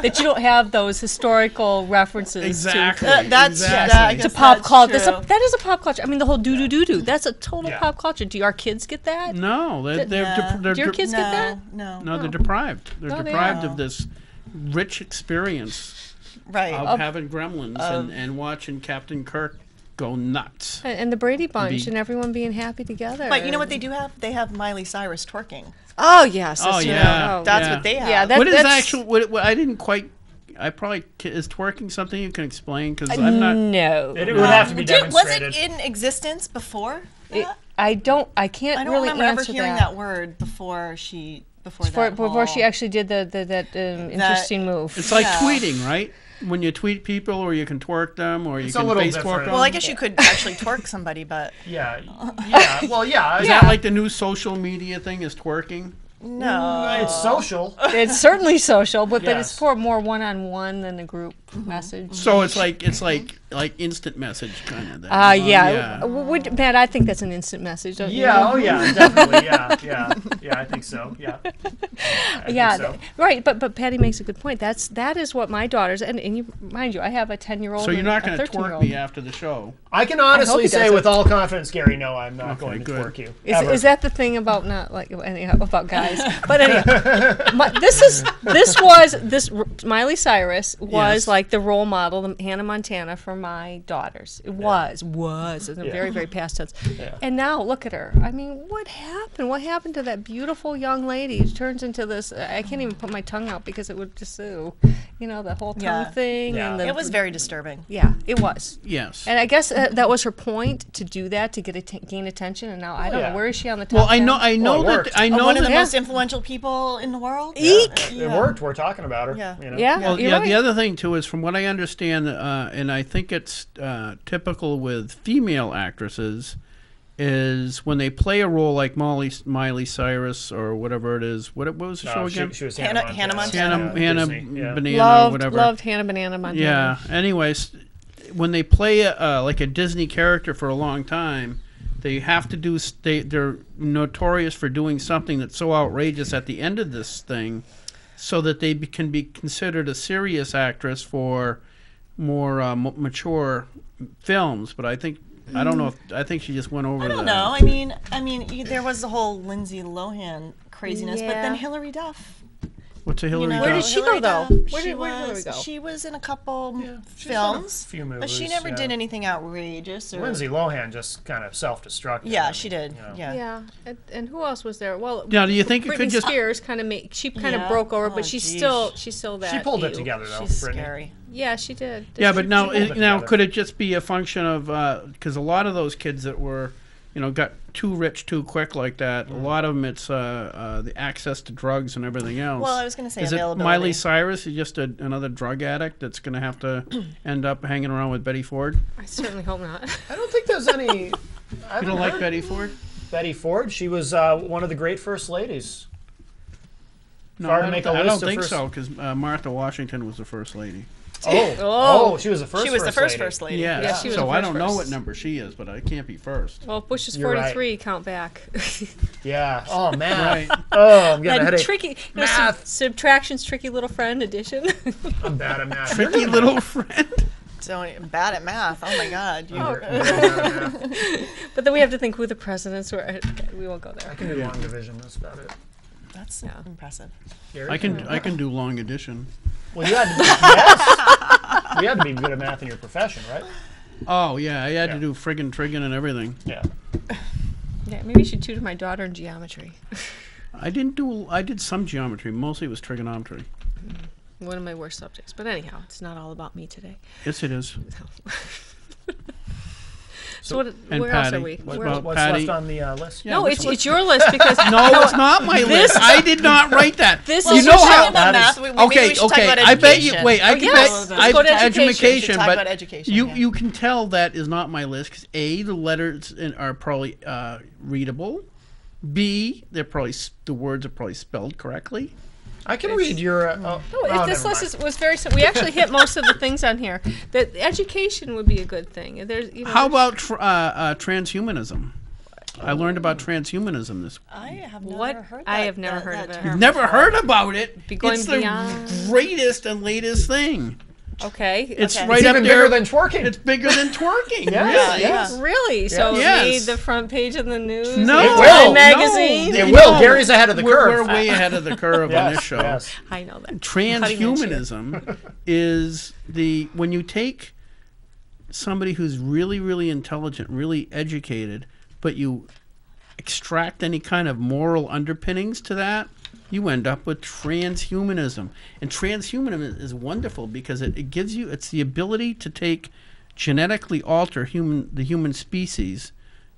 That you don't have those historical references Exactly. That's exactly. that, I to guess pop that's culture. true. That is a pop culture. I mean, the whole doo doo doo doo. That's a total Yeah. pop culture. Do our kids get that? No, they're Yeah. they're Do your kids get that? no, they're deprived. They're No, they deprived are. of this rich experience Right. of having gremlins and watching Captain Kirk go nuts. And the Brady Bunch Be- and everyone being happy together. But you know what they do have? They have Miley Cyrus twerking. Oh yes. Oh, that's- yeah. oh. That's Yeah. what they have. Yeah, What is that's- actual? What I didn't quite. I probably is twerking something you can explain because I'm not. No. It would have to be was demonstrated. it in existence before? It- that? I don't I don't really remember ever answer hearing that. that word before Before she actually did that interesting move. It's like Yeah. tweeting, right? When you tweet people, or you can twerk them, or you It's a can little Facebook different. them. Well, I guess you could actually twerk somebody, but Yeah, yeah. Well, yeah. Is that like the new social media thing? Is twerking? no. It's social. It's certainly social, but it's Yes. for more one-on-one than a group message. So it's like instant message kind of thing. Yeah. Matt, I think that's an instant message. Don't you? Yeah. Oh, yeah. Definitely. Yeah. I think so. Yeah. I Yeah, think so. right. But Patty makes a good point. That is what my daughters and mind you, I have a 10-year-old. So you're and not a going to 13-year-old. twerk me after the show. I can honestly he say doesn't. with all confidence, Gary, no, I'm not Okay, going to good. twerk you. Is that the thing about not like anyhow, about guys? But anyhow, this Miley Cyrus was Yes. like the role model, the Hannah Montana for my daughters. It was in a very, very past tense. Yeah. And now look at her. I mean, what happened? What happened to that beautiful young lady? She turns into this. I can't even put my tongue out because it would just the whole tongue Yeah. thing. Yeah. And the, It was very disturbing. Yeah, it was. Yes. And I guess that was her point to do that to gain attention. And now I don't yeah. know, where is she on the top Well, I 10? know Well, it that worked. I know One of the that. most influential people in the world. Eek! It worked. We're talking about her. Yeah. You know? Yeah, Well, you're yeah. right. The other thing too is, from what I understand, and I think it's typical with female actresses, is when they play a role like Miley Cyrus or whatever it is. What was the show again? She was Hannah Montana. Hannah Disney, yeah. Banana or whatever. Loved Hannah Banana Montana. Yeah. Anyways, when they play like a Disney character for a long time, they have to do. They're notorious for doing something that's so outrageous at the end of this thing, so that they can be considered a serious actress for more mature films. But I don't know if I think she just went over. I don't the, know. I mean, there was the whole Lindsay Lohan craziness, but then Yeah. Hilary Duff What's a Hillary? Where did Duff? she go, though? Where did Hillary go? She was in a couple she's done a films, few movies, but she never yeah. did anything outrageous. Or, Lindsay Lohan just kind of self-destructed. yeah, I mean, she did. you know. Yeah. Yeah, and who else was there? Well, Now, do you think it Britney could just? Spears kind of she kind of Yeah. broke over, Oh, but she's geez. still that. She pulled it ew. together though. She's Britney. scary. Yeah, she did. Yeah, but now, pulled it now together. could it just be a function of because a lot of those kids that were, got too rich too quick like that. A lot of them, it's the access to drugs and everything else. Well, I was going to say Is it availability. Miley Cyrus is just another drug addict that's going to have to end up hanging around with Betty Ford? I certainly hope not. I don't think there's any. You don't like Betty Ford? Betty Ford? She was one of the great first ladies. No, Hard I to don't, make a I don't list of think first- so because Martha Washington was the first lady. Oh, she was the first. She was the first lady. first lady. Yeah, she was so the I first don't know first. what number she is, but I can't be first. Well, if Bush is You're right. 43, count back. Yeah. Oh man. Right. Oh, I'm getting a That headache. tricky, Math. subtraction's tricky little friend addition. I'm bad at math. Tricky little friend. So bad at math. Oh my God. You I'm bad at math. But then we have to think who the presidents were. Okay, we won't go there. I can do long division. That's about it. That's impressive. Gary? I can do long addition. Well, you had to be, yes. You had to be good at math in your profession, right? Oh yeah, I had Yeah. to do friggin' triggin and everything. Yeah. Yeah, maybe you should tutor my daughter in geometry. I did some geometry. Mostly it was trigonometry. One of my worst subjects. But anyhow, it's not all about me today. Yes, it is. So what, And where else Patty. are we? What Where- about What's Patty? left on the list? Yeah, no, which it's your list because No, it's not my list. I did not write that. This you is know your how? talking about that is- math. Maybe Okay, we should talk okay. about I bet you. education. Wait, I Oh, can yes. bet. Let's go to education. We should talk but about education, you yeah. you can tell that is not my list because A, the letters are probably readable. B, they're probably the words are probably spelled correctly. I can read your. This list was very simple. We actually hit most of the things on here. That education would be a good thing. There's, How about transhumanism? I learned about transhumanism this. I have never What? heard that. I have never heard of it. term Never before. heard about it. Be going It's the beyond. greatest and latest thing. Okay. It's Okay. right It's up even there. bigger than twerking. It's bigger than twerking. Yes, really. yes. Really? So Yes. it made the front page of the news? No, It Time will. magazine? It will. Gary's ahead of the curve. We're way ahead of the curve on this show. Yes. I know that. Transhumanism is when you take somebody who's really, really intelligent, really educated, but you extract any kind of moral underpinnings to that, you end up with transhumanism. And transhumanism is wonderful because it gives you, it's the ability to genetically alter the human species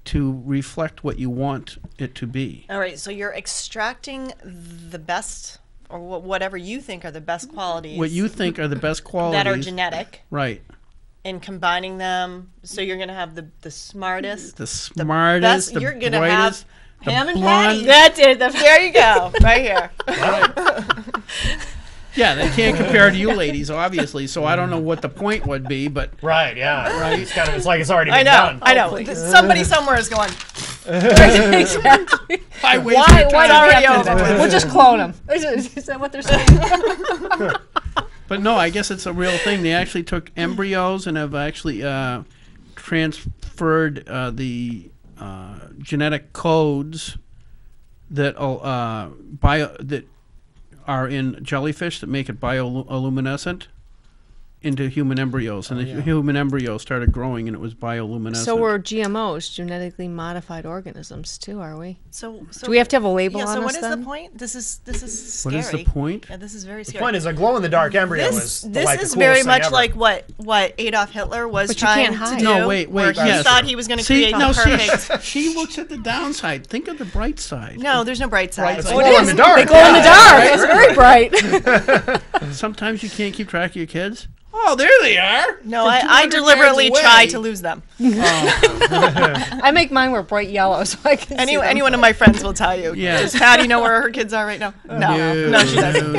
to reflect what you want it to be. All right, so you're extracting the best, or whatever you think are the best qualities What you think are the best qualities. that are genetic, Right. and combining them. So you're going to have the smartest, The smartest, best. the You're going to brightest, have the Ham and blonde- Patty. That's it. There you go, right here. Yeah, they can't compare to you ladies, obviously, so I don't know what the point would be, but Right. Yeah. Right. It's like it's already been I know, done. I know. please. Somebody somewhere is going, Exactly. I wasted Why time. do we already have to do over. that? We'll just clone them. Is that what they're saying? But no, I guess it's a real thing. They actually took embryos and have actually transferred the genetic codes that that are in jellyfish that make it bioluminescent into human embryos, and the human embryo started growing, and it was bioluminescent. So we're GMOs, genetically modified organisms, too, are we? so Do we have to have a label yeah, on so us what is then? the point? This is scary. What is the point? Yeah, this is very The scary. point is, a glow-in-the-dark embryo this is this like the is coolest very thing much ever. like what Adolf Hitler was But you trying can't to hide. do. No, wait, where he yes. thought he was going to See, create no, the perfect. see, she looks at the downside. Think of the bright side. No, there's no bright side. It's Oh, it glow in is. the dark. They glow in the dark. Right, It's right. very bright. Sometimes you can't keep track of your kids. Oh, there they are. No, From I 200 deliberately yards try away. to lose them. I make mine wear bright yellow so I can see them. Any one of my friends will tell you. Yeah. Does Patty know where her kids are right now? No, she doesn't.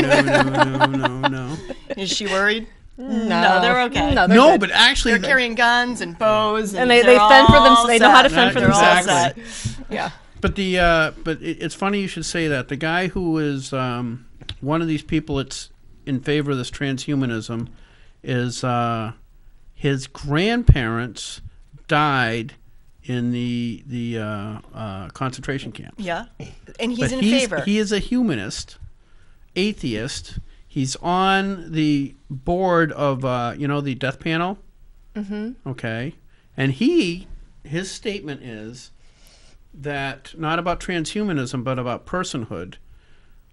No. Is she worried? No, they're okay. No, they're No, good. but actually, They're carrying guns and bows, And they they're fend for them. all They know how to set. fend for They're all Exactly. set. Yeah. but it's funny you should say that. The guy who is one of these people that's in favor of this transhumanism is his grandparents died in the concentration camp. Yeah. And he's But in favor. He is a humanist, atheist. He's on the board of, the death panel. Mm-hmm. Okay. And his statement is that, not about transhumanism, but about personhood.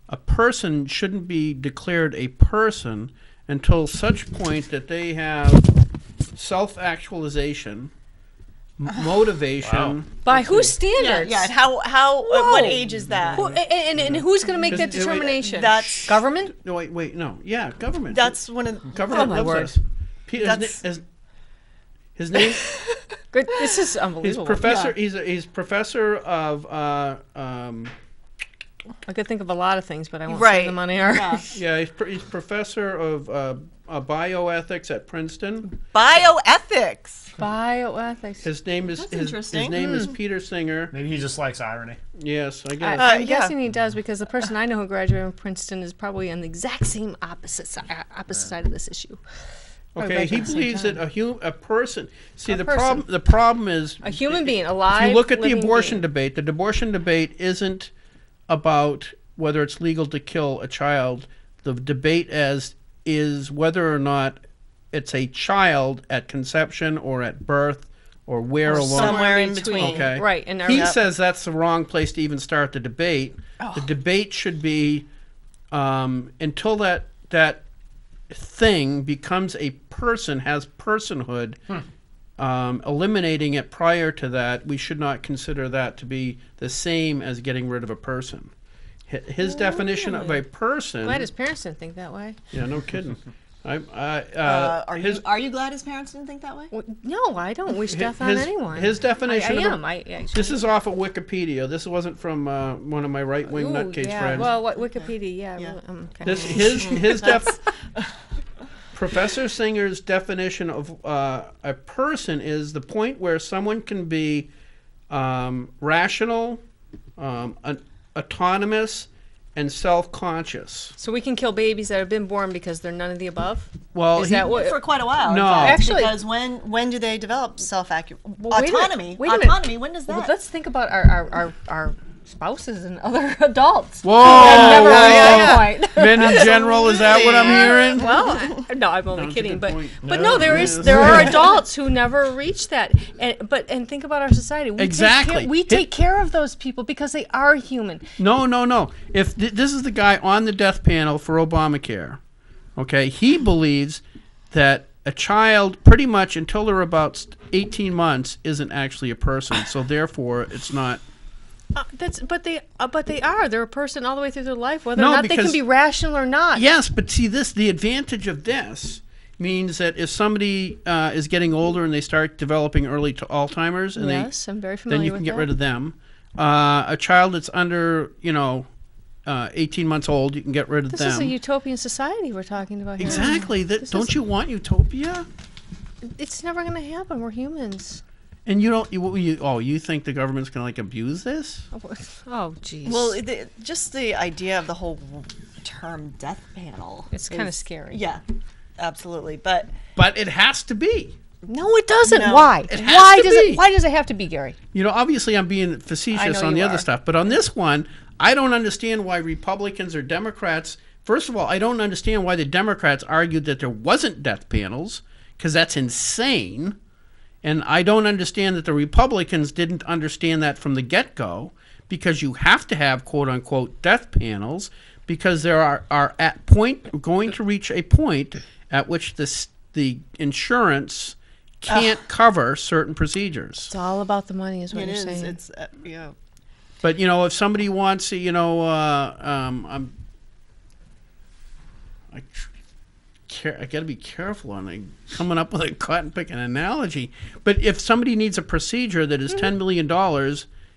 A person shouldn't be declared a person until such point that they have self-actualization, motivation. By whose standards? Yeah. How? What age is that? And who's going to make that determination? That's government. No, wait, no. Yeah, government. That's one of government. Oh, my knows word. this. His name. Good. This is unbelievable. He's professor. Yeah. He's professor of. I could think of a lot of things, but I won't Right. say them on air. Yeah, he's professor of bioethics at Princeton. bioethics. Bioethics. His name is That's his interesting. name is Peter Singer. Maybe he just likes irony. Yes, I guess. I'm yeah. guessing he does, because the person I know who graduated from Princeton is probably on the exact same opposite side of this issue. Okay, he at the same believes that time. a person. See, the person. problem is A human being, alive. if you look at the living abortion being. debate, the abortion debate isn't about whether it's legal to kill a child. The debate is whether or not it's a child at conception or at birth or where along. somewhere in between. Okay. Right. And He says that's the wrong place to even start the debate. Oh. The debate should be until that thing becomes a person, has personhood. Eliminating it prior to that, we should not consider that to be the same as getting rid of a person. His definition of a person. Glad his parents didn't think that way. Yeah, no kidding. Are you glad his parents didn't think that way? Well, no, I don't wish death on anyone. His definition. I of am. This is off of Wikipedia. This wasn't from one of my right-wing Ooh, nutcase yeah. friends. Well, what Wikipedia? Yeah. Yeah. Okay. His Professor Singer's definition of a person is the point where someone can be rational, autonomous, and self-conscious. So we can kill babies that have been born because they're none of the above? Well, Is that what? For quite a while. No. in fact, Actually- because when do they develop autonomy? Wait a minute. Autonomy. When does that? Well, let's think about our spouses and other adults. Whoa! Never whoa. reached that point. Men in general, is that what I'm hearing? Well, no, I'm only that's a kidding, good but point. no, there are adults who never reach that, and think about our society. Exactly. We take care of those people because they are human. No. If this is the guy on the death panel for Obamacare, okay, he believes that a child, pretty much until they're about 18 months, isn't actually a person. So therefore, it's not. But they are. They're a person all the way through their life, whether No, or not they can because- be rational or not. Yes, but see, the advantage of this means that if somebody is getting older and they start developing early to Alzheimer's, and Yes, I'm very then familiar you with can get that. rid of them. A child that's under, 18 months old, you can get rid of This them. is a utopian society we're talking about here. Exactly. Don't is- you want utopia? It's never going to happen. We're humans. And you don't. You think the government's gonna abuse this? Oh, jeez. Well, just the idea of the whole term death panel. It's kind of is- scary. Yeah, absolutely. But But it has to be. No, it doesn't. No. Why? It has to be. Why does it have to be, Gary? Obviously I'm being I facetious know on the you other are. stuff, but on this one, I don't understand why Republicans or Democrats. First of all, I don't understand why the Democrats argued that there wasn't death panels, because that's insane. And I don't understand that the Republicans didn't understand that from the get-go, because you have to have quote-unquote death panels, because there are going to reach a point at which the insurance can't cover certain procedures. It's all about the money, is what it you're is. saying. It's yeah. But if somebody wants, I got to be careful on coming up with a cotton picking analogy. But if somebody needs a procedure that is $10 million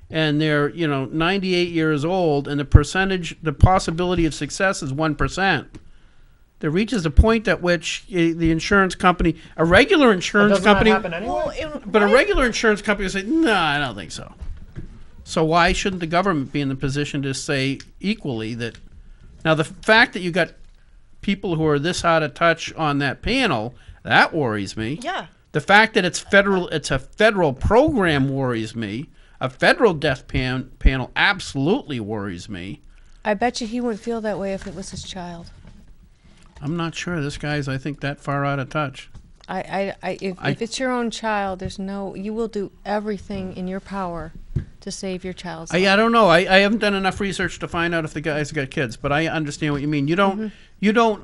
and they're 98 years old, and the possibility of success is 1%, there reaches a point at which the insurance company, a regular insurance Doesn't company, that happen anyway? but a regular insurance company will say, no, I don't think so. So why shouldn't the government be in the position to say equally that? Now, the fact that you got people who are this out of touch on that panel, that worries me. Yeah. The fact that it's a federal program worries me. A federal death panel absolutely worries me. I bet you he wouldn't feel that way if it was his child. I'm not sure. This guy's, I think, that far out of touch. If it's your own child, you will do everything in your power to save your child's life. I don't know. I haven't done enough research to find out if the guy's got kids, but I understand what you mean. You don't.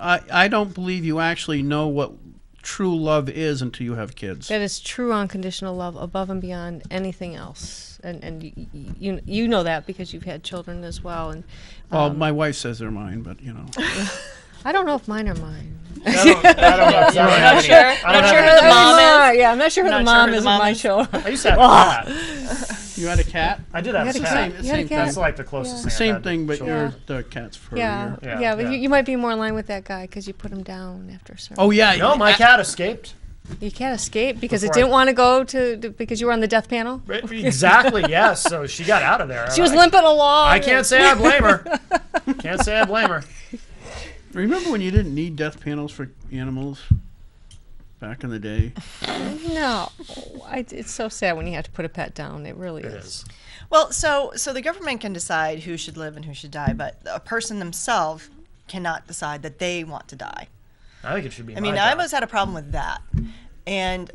I don't believe you actually know what true love is until you have kids. That is true unconditional love, above and beyond anything else. And you know that because you've had children as well. And well, my wife says they're mine, but I don't know if mine are mine. I don't know. I'm not sure. I'm not sure who the mom is. Yeah, I'm not sure who the mom is of my children. I used to have a cat. You had a cat? I did have a cat. Same thing. That's like the closest thing. Same thing, but you're the cat's fur. Yeah, but you might be more in line with that guy because you put him down after a certain. Oh yeah. No, my cat escaped. You can't escape because it didn't want to go because you were on the death panel? Exactly, yes. So she got out of there. She was limping along. I can't say I blame her. Can't say I blame her. Remember when you didn't need death panels for animals back in the day? No. It's so sad when you have to put a pet down. It really is. Well, so the government can decide who should live and who should die, but a person themselves cannot decide that they want to die. I think it should be. I always had a problem with that. And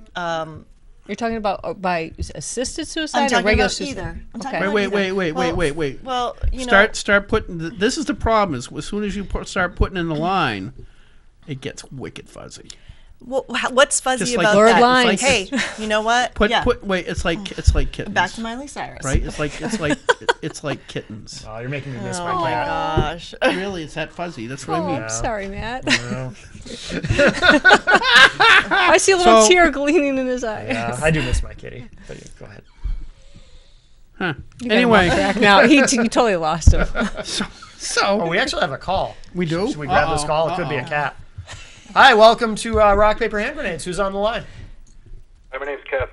you're talking about by assisted suicide I'm talking or regular about suicide? either. I'm talking Okay. about Wait. Well, start putting. This is the problem. Is as soon as you start putting in the line, it gets wicked fuzzy. Well, what's fuzzy Just about blurred that? lines. It's like, hey, you know what? It's like kittens. Back to Miley Cyrus. Right? It's like kittens. Oh, you're making me miss Oh my my cat. gosh. Really, it's that fuzzy. That's what I mean. I'm sorry, Matt. No. I see a little tear gleaming in his eye. Yeah, I do miss my kitty. But go ahead. Huh. You got him Anyway, back now you totally lost him. Oh, we actually have a call. We do. Should we grab this call? It could be a cat. Hi, welcome to Rock, Paper, Hand Grenades. Who's on the line? Hi, my name's Kev.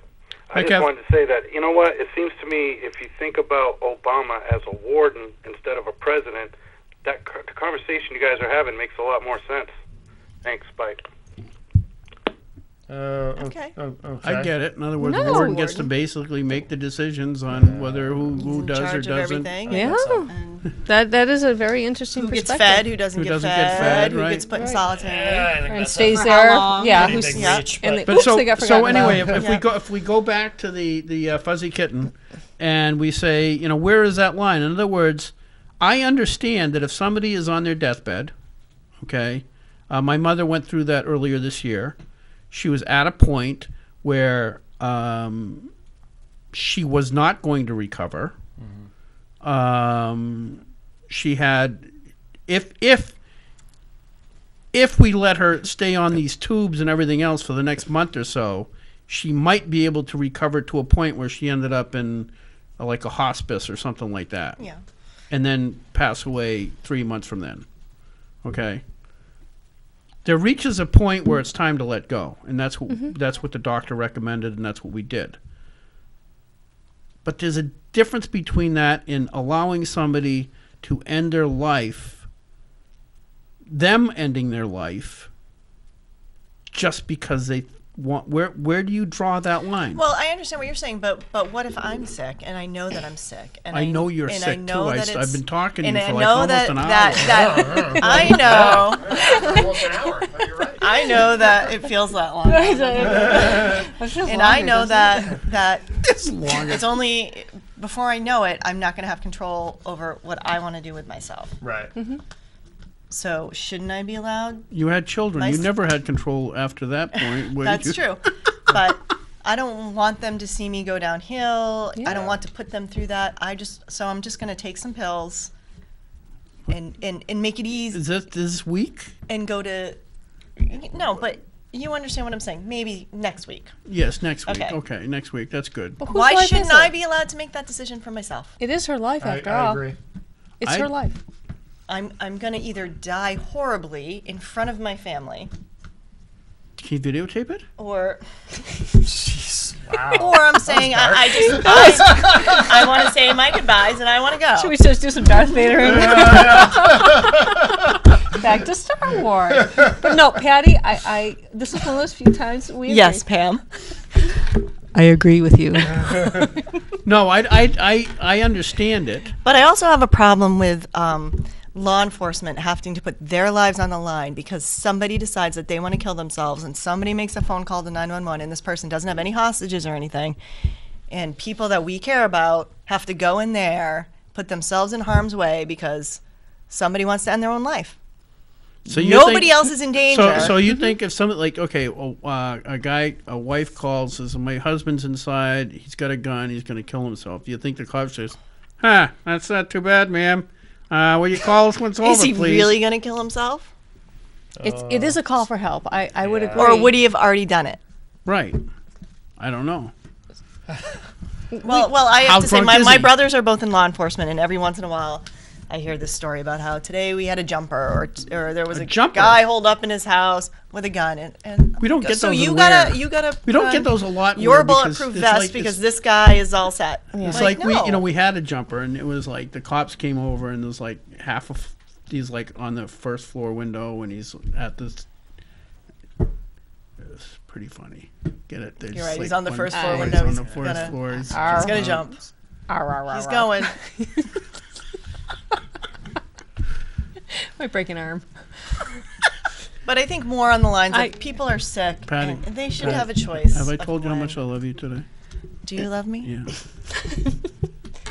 Hi, I just Kev. wanted to say that, you know what, it seems to me if you think about Obama as a warden instead of a president, the conversation you guys are having makes a lot more sense. Thanks, bye. Okay. I get it. In other words, No. the warden gets to basically make the decisions on whether who does or charge of doesn't. everything. Yeah. And That is a very interesting who gets perspective. fed, who doesn't get doesn't fed, get fed, who right. gets put in Right. solitary. I think And that's stays For there. how long? Yeah. Pretty big reach, and but- they, But oops, they got so forgotten anyway, about. if we go back to the fuzzy kitten, and we say, where is that line? In other words, I understand that if somebody is on their deathbed, okay, my mother went through that earlier this year. She was at a point where she was not going to recover. She had, if we let her stay on these tubes and everything else for the next month or so, she might be able to recover to a point where she ended up in like a hospice or something like that. Yeah. And then pass away 3 months from then. Okay. There reaches a point where it's time to let go, and that's what the doctor recommended, and that's what we did. But there's a difference between that and allowing somebody to end their life, them ending their life, just because they want. Where do you draw that line? Well, I understand what you're saying, but what if I'm sick and I know that I'm sick? And I know you're and sick I know too. that I've been talking to you and for I like know almost an hour. that I know. Almost an hour. No, you're right. I know that it feels that long. And I know that It's longer. it's only before I know it, I'm not going to have control over what I want to do with myself. Right. So shouldn't I be allowed? You had children. Nice. You never had control after that point. That's true. But I don't want them to see me go downhill. I don't want to put them through that. So I'm just going to take some pills and make it easy Is this week? and go to. No, but you understand what I'm saying. Maybe next week. Yes, next week. Okay. Okay, next week. That's good. Whose Why life shouldn't is I it? be allowed to make that decision for myself? It is her life I after all. agree. It's her life. I'm going to either die horribly in front of my family Can you videotape it? or Jeez. Wow. or I'm saying I want to say my goodbyes and I want to go. Should we just do some Darth Vader? Back to Star Wars. But no, Patty, I this is one of those few times we agree. Yes, Pam. I agree with you. No, I understand it. But I also have a problem with law enforcement having to put their lives on the line because somebody decides that they want to kill themselves and somebody makes a phone call to 911 and this person doesn't have any hostages or anything, and people that we care about have to go in there, put themselves in harm's way because somebody wants to end their own life. So Nobody else is in danger. So you think if something like, okay, a wife calls, says, my husband's inside, he's got a gun, he's going to kill himself. You think the cop says, that's not too bad, ma'am. Will you call us when it's over, Is he please? really going to kill himself? It is a call for help. I would agree. Or would he have already done it? Right. I don't know. Well, I How have to say, drunk is my he? brothers are both in law enforcement, and every once in a while, I hear this story about how today we had a jumper, or there was a jumper? guy holed up in his house with a gun, and We don't get so those you in gotta Ware. you gotta We don't put get on those a lot in your Ware because bulletproof it's vest like- because it's- this guy is all set. It's Like, like no. we had a jumper, and it was like the cops came over, and there's like half of he's like on the first floor window, and he's at this. It's pretty funny. Get it? There's You're right, he's like on the one- first floor he's window, on he's the first gonna- floor. He's gonna jump. He's going. Might break an arm. But I think more on the lines I- of people are sick, Patty, and they should Patty, have a choice. Have I of told you how when. much I love you today? Do you love me? Yeah.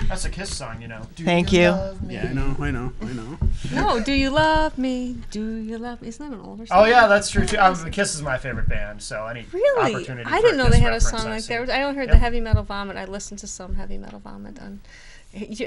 That's a Kiss song, you know. Do Thank you. love me? Yeah, I know. No, do you love me? Do you love me? Isn't that an older song? Oh yeah, that's true too. Kiss is my favorite band, so any Really? opportunity. I for didn't know Kiss they had a reference, song like see. that. I only heard Yep. the Heavy Metal Vomit. I listened to some Heavy Metal Vomit on. Do you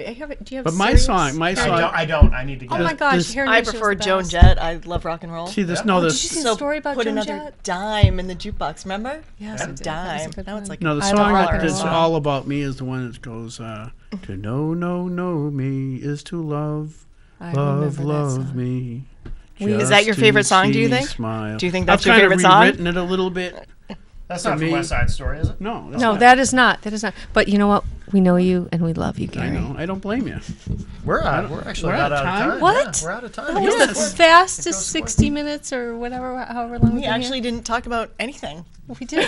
have But my Sirius? song. I don't. I need to get Oh my it. gosh, This- Hair I Nation was prefer the Joan best. Jett. I love rock and roll. See this? Yeah. No, Oh, did this. you see the story about put Joan another Jett? dime in the jukebox. Remember? Yes, I a did. That was a dime. good Now it's one. like No, the I love song rock and that's roll. all about me is the one that goes, to know me is to love, I remember that love song. me. Is that your just favorite to song, do you see think? Smile. Do you think that's I've your kind favorite of song? rewritten it a little bit. That's not me- from West Side Story, is it? No, that's No, not. that is not. That is not. But you know what? We know you and we love you, I Gary. know. I don't blame you. We're actually we're about out of out time? of time. What? Yeah, we're out of time. That was Yeah. the It fastest goes 60 minutes or whatever, however long We we've been actually didn't talk about anything. here. We did.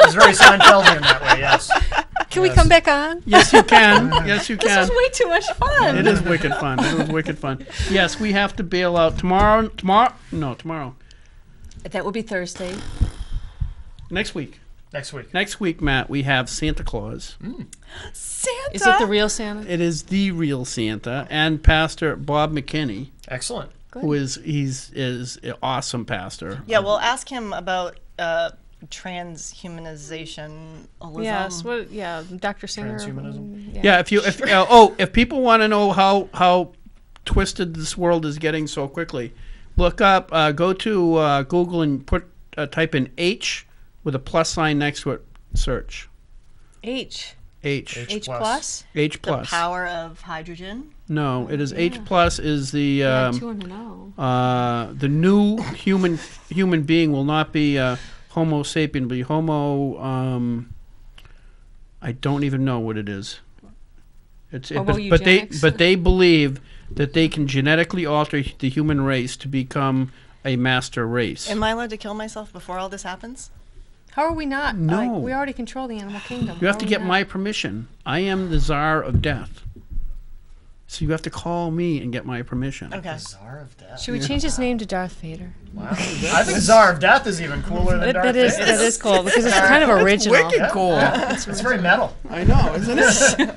was very Seinfeldian that way. Yes. Can we come back on? Yes, you can. Yes, you This can. was way too much fun. It is wicked fun. It was wicked fun. Yes, we have to bail out tomorrow. Tomorrow. That would be Thursday. Next week. Next week. Matt, we have Santa Claus. Santa. Is it the real Santa? It is the real Santa, and Pastor Bob McKinney, Excellent. who is an awesome pastor. Yeah, we'll ask him about transhumanization. Yes. What? Yeah, Dr. Singer. Transhumanism? Yeah, if people want to know how twisted this world is getting so quickly, look up, go to Google and type in H with a plus sign next to it. Search H. H plus. H The plus. power of hydrogen. No, it is H plus is the Yeah, 200. the new human being will not be Homo sapien, but Homo. I don't even know what it is. Homo but eugenics? they believe that they can genetically alter the human race to become a master race. Am I allowed to kill myself before all this happens? How are we not? No. Like, we already control the animal kingdom. You have How to are we get not? my permission. I am the czar of death. So you have to call me and get my permission. Okay. Czar of Death. Should we change his name to Darth Vader? Wow. I think Czar of Death is even cooler than Darth That is Vader. cool because it's kind of original. Wicked cool. It's very metal. I know, isn't it?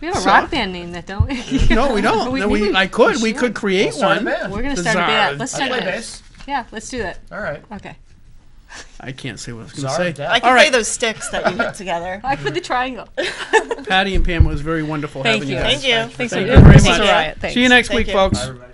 We have a rock band name that don't we? No, we don't. We- No, maybe we create We'll start a one. band. We're gonna The start a Czar. band. Let's I start play that. bass. Yeah, let's do that. All right. Okay. I can't say what I was going to Czar say. of Death. I can All play right. those sticks that you hit together. I put the triangle. Patty and Pam, it was very wonderful Thank having you. you guys. Thank you. Thanks Thank for you very this much. is a riot. Thanks. See you next Thank week, you. folks. Bye, everybody.